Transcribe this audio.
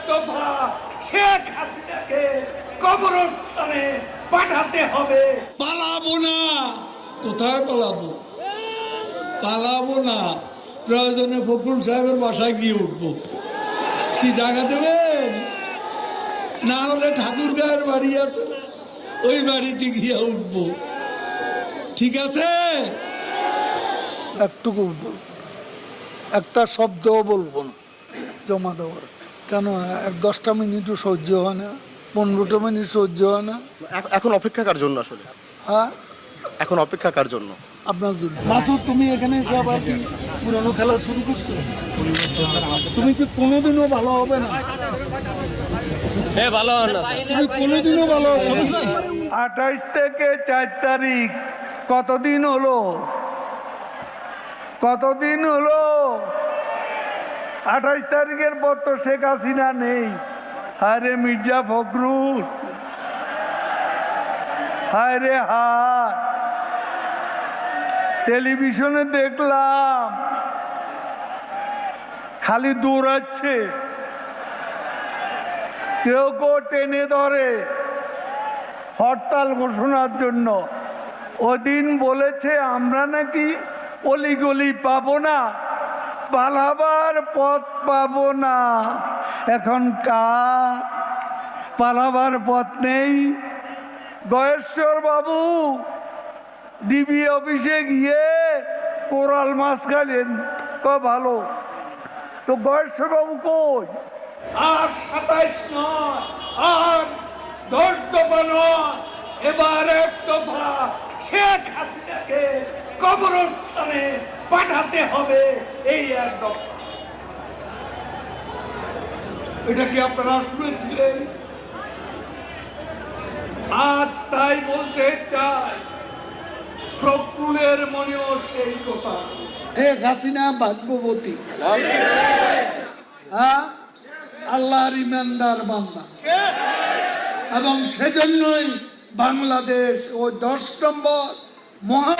দফা শেখ হাসিনাকে কবরস্থানে পাঠাতে হবে। পালাবো না। কোথায় পালাবো? পালাবো না। প্রয়োজনে ফখরুল সাহেবের বাসায় গিয়ে উঠবো। কি জায়গা দেবেন? না হলে ঠাকুর গায়ের বাড়ি আছে, ওই বাড়িতে গিয়ে উঠবো। ঠিক আছে? একটুকু একটা শব্দও বলবো না জমা দেওয়ার। কেন 10টা মিনিটও সহ্য হয় না, 15টা মিনিট সহ্য হয় না। এখন অপেক্ষা কার জন্য আসলে? হ্যাঁ, এখন অপেক্ষা কার জন্য? আপনার জন্য। মাসুদ, তুমি এখানে এসে আবার কি পুরনো খেলা শুরু করছো? তুমি কি কোনোদিনও ভালো হবে না? ভালো না, তুমি কোনোদিনও ভালো হবে না। 28 থেকে 4 তারিখ কতদিন হলো? কতদিন হলো? 28 তারিখের পর তো শেখ হাসিনা নেই। হায়রে মির্জা ফখরুল, হায়রে হায়। টেলিভিশনে দেখলাম খালি দৌড়াচ্ছে, কেউ কেউ টেনে ধরে হরতাল ঘোষণার জন্য। ওদিন বলেছে আমরা নাকি অলিগলি পাবো না, পালাবার পথ পাবো না। এখন কার পালাবার পথ নেই? গয়েশ্বর বাবু ডিবি অফিসে গিয়ে কোরাল মাছ খাইলেন, ভালো তো। গয়েশ্বর বাবু কই? আর 27 নয়, আর 10 দফা নয়, এবার 1 দফা শেখ হাসিনাকে কবরস্থানে পাঠাতে হবে। এই 1 দফা। এটা কি আপনারা শুনেছিলেন? আজ তাই বলতে চাই, ফখরুলের মনেও সেই কথা। শেখ হাসিনা ভাগ্যবতী, হ্যাঁ, আল্লাহর ইমানদার বান্দা, এবং সেজন্যই বাংলাদেশ ও 10 নম্বর মহা